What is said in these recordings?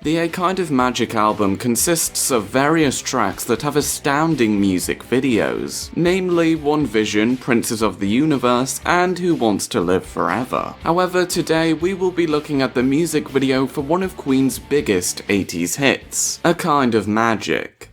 The A Kind of Magic album consists of various tracks that have astounding music videos, namely One Vision, Princes of the Universe, and Who Wants to Live Forever. However, today we will be looking at the music video for one of Queen's biggest 80s hits, A Kind of Magic.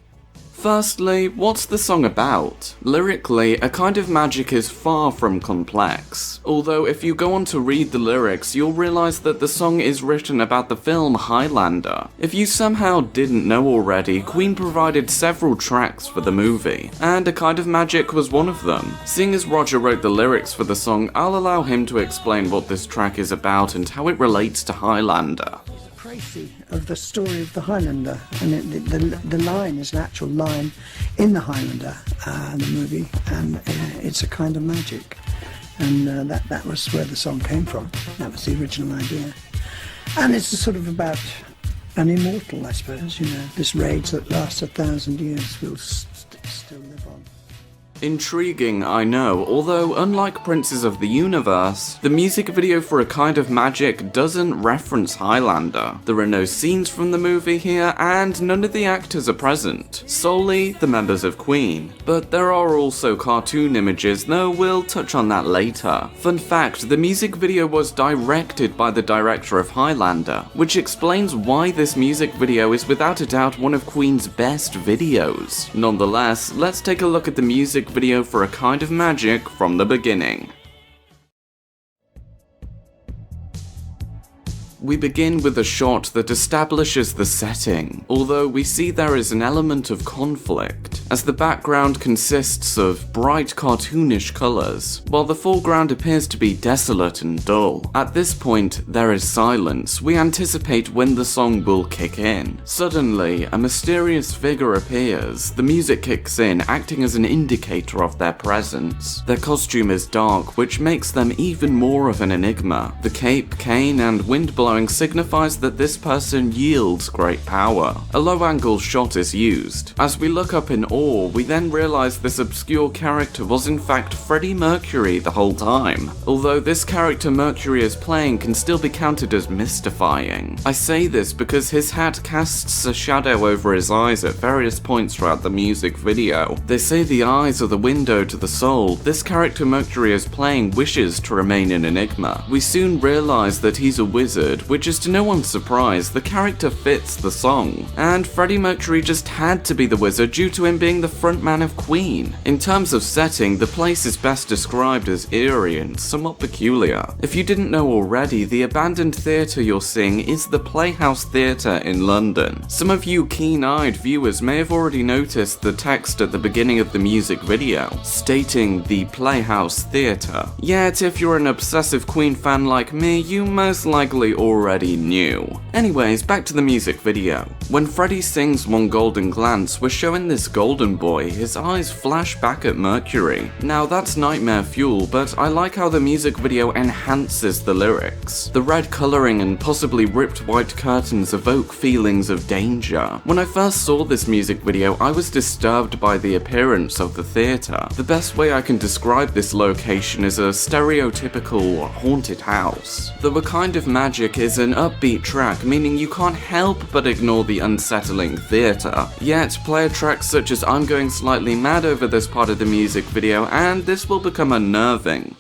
Firstly, what's the song about? Lyrically, A Kind of Magic is far from complex, although if you go on to read the lyrics, you'll realize that the song is written about the film Highlander. If you somehow didn't know already, Queen provided several tracks for the movie, and A Kind of Magic was one of them. Seeing as Roger wrote the lyrics for the song, I'll allow him to explain what this track is about and how it relates to Highlander. Of the story of the Highlander, and the line is an actual line in the Highlander, the movie, and it's a kind of magic, and that was where the song came from. That was the original idea, and it's sort of about an immortal, I suppose. This rage that lasts 1,000 years will still live on. Intriguing, I know, although unlike Princes of the Universe, the music video for A Kind of Magic doesn't reference Highlander. There are no scenes from the movie here, and none of the actors are present, solely the members of Queen. But there are also cartoon images, though we'll touch on that later. Fun fact, the music video was directed by the director of Highlander, which explains why this music video is without a doubt one of Queen's best videos. Nonetheless, let's take a look at the music video for A Kind of Magic from the beginning. We begin with a shot that establishes the setting, although we see there is an element of conflict, as the background consists of bright cartoonish colours, while the foreground appears to be desolate and dull. At this point, there is silence. We anticipate when the song will kick in. Suddenly, a mysterious figure appears. The music kicks in, acting as an indicator of their presence. Their costume is dark, which makes them even more of an enigma. The cape, cane, and wind blowing signifies that this person yields great power. A low-angle shot is used. As we look up in awe, we then realize this obscure character was in fact Freddie Mercury the whole time, although this character Mercury is playing can still be counted as mystifying. I say this because his hat casts a shadow over his eyes at various points throughout the music video. They say the eyes are the window to the soul. This character Mercury is playing wishes to remain an enigma. We soon realize that he's a wizard, which is to no one's surprise. The character fits the song, and Freddie Mercury just had to be the wizard due to him being the frontman of Queen. In terms of setting, the place is best described as eerie and somewhat peculiar. If you didn't know already, the abandoned theatre you're seeing is the Playhouse Theatre in London. Some of you keen-eyed viewers may have already noticed the text at the beginning of the music video, stating the Playhouse Theatre. Yet, if you're an obsessive Queen fan like me, you most likely already knew. Anyways, back to the music video. When Freddie sings One Golden Glance, we're showing this golden boy, his eyes flash back at Mercury. Now that's nightmare fuel, but I like how the music video enhances the lyrics. The red colouring and possibly ripped white curtains evoke feelings of danger. When I first saw this music video, I was disturbed by the appearance of the theatre. The best way I can describe this location is a stereotypical haunted house. Though A Kind of Magic is an upbeat track, meaning you can't help but ignore the unsettling theatre. Yet, play a track such as I'm Going Slightly Mad over this part of the music video, and this will become unnerving.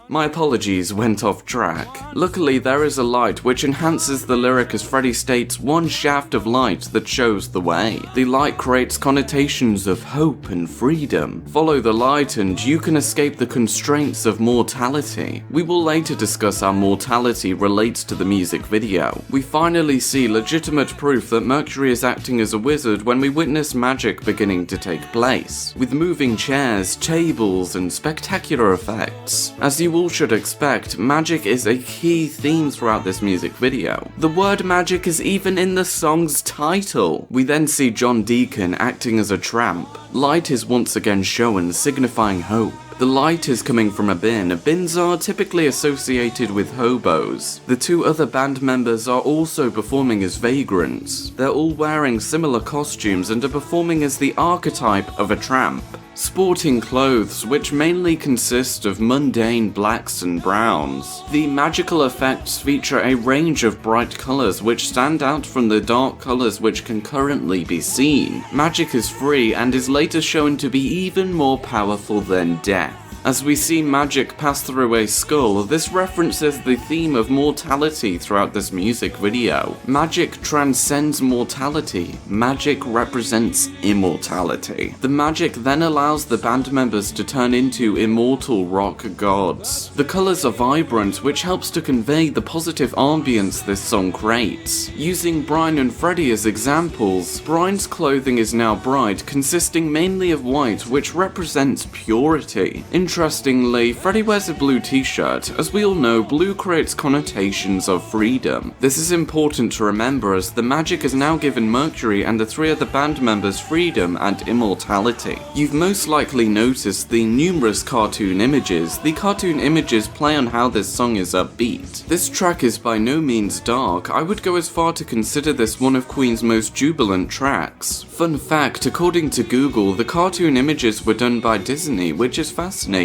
My apologies, went off track. Luckily, there is a light which enhances the lyric as Freddie states, one shaft of light that shows the way. The light creates connotations of hope and freedom. Follow the light and you can escape the constraints of mortality. We will later discuss how mortality relates to the music video. We finally see legitimate proof that Mercury is acting as a wizard when we witness magic beginning to take place, with moving chairs, tables, and spectacular effects. As you all should expect, magic is a key theme throughout this music video. The word magic is even in the song's title. We then see John Deacon acting as a tramp. Light is once again shown, signifying hope. The light is coming from a bin. Bins are typically associated with hobos. The two other band members are also performing as vagrants. They're all wearing similar costumes and are performing as the archetype of a tramp. sporting clothes which mainly consist of mundane blacks and browns. The magical effects feature a range of bright colours which stand out from the dark colours which can currently be seen. Magic is free and is later shown to be even more powerful than death. As we see magic pass through a skull, this references the theme of mortality throughout this music video. Magic transcends mortality. Magic represents immortality. The magic then allows the band members to turn into immortal rock gods. The colours are vibrant, which helps to convey the positive ambience this song creates. Using Brian and Freddie as examples, Brian's clothing is now bright, consisting mainly of white, which represents purity. Interestingly, Freddie wears a blue t-shirt. As we all know, blue creates connotations of freedom. This is important to remember as the magic has now given Mercury and the three other band members freedom and immortality. You've most likely noticed the numerous cartoon images. The cartoon images play on how this song is upbeat. This track is by no means dark. I would go as far to consider this one of Queen's most jubilant tracks. Fun fact, according to Google, the cartoon images were done by Disney, which is fascinating.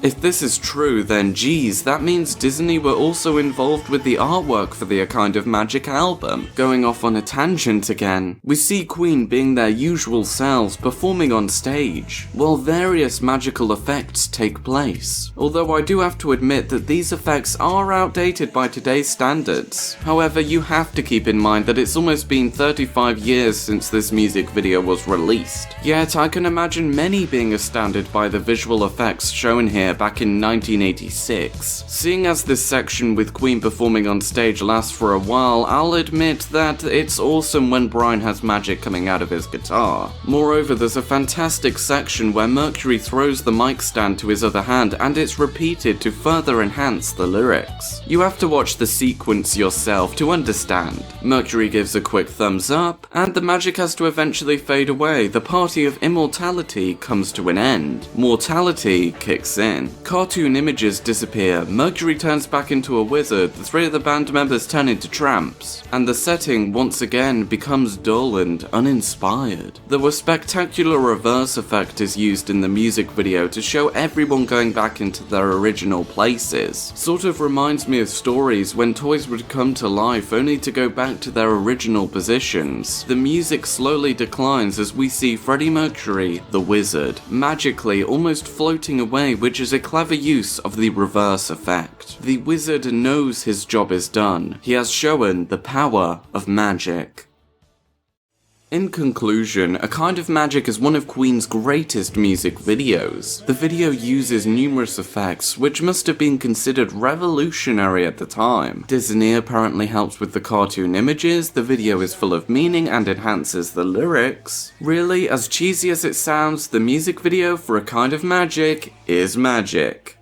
If this is true, then geez, that means Disney were also involved with the artwork for the A Kind of Magic album. Going off on a tangent again, we see Queen being their usual selves performing on stage, while various magical effects take place. Although I do have to admit that these effects are outdated by today's standards. However, you have to keep in mind that it's almost been 35 years since this music video was released. Yet I can imagine many being astounded by the visual effects shown here back in 1986. Seeing as this section with Queen performing on stage lasts for a while, I'll admit that it's awesome when Brian has magic coming out of his guitar. Moreover, there's a fantastic section where Mercury throws the mic stand to his other hand and it's repeated to further enhance the lyrics. You have to watch the sequence yourself to understand. Mercury gives a quick thumbs up, and the magic has to eventually fade away. The party of immortality comes to an end. Mortality kicks in. Cartoon images disappear, Mercury turns back into a wizard, the three of the band members turn into tramps, and the setting once again becomes dull and uninspired. Though a spectacular reverse effect is used in the music video to show everyone going back into their original places. Sort of reminds me of stories when toys would come to life only to go back to their original positions. The music slowly declines as we see Freddie Mercury, the wizard, magically almost floating away, which is a clever use of the reverse effect. The wizard knows his job is done. He has shown the power of magic. In conclusion, A Kind of Magic is one of Queen's greatest music videos. The video uses numerous effects, which must have been considered revolutionary at the time. Disney apparently helps with the cartoon images, the video is full of meaning and enhances the lyrics. Really, as cheesy as it sounds, the music video for A Kind of Magic is magic.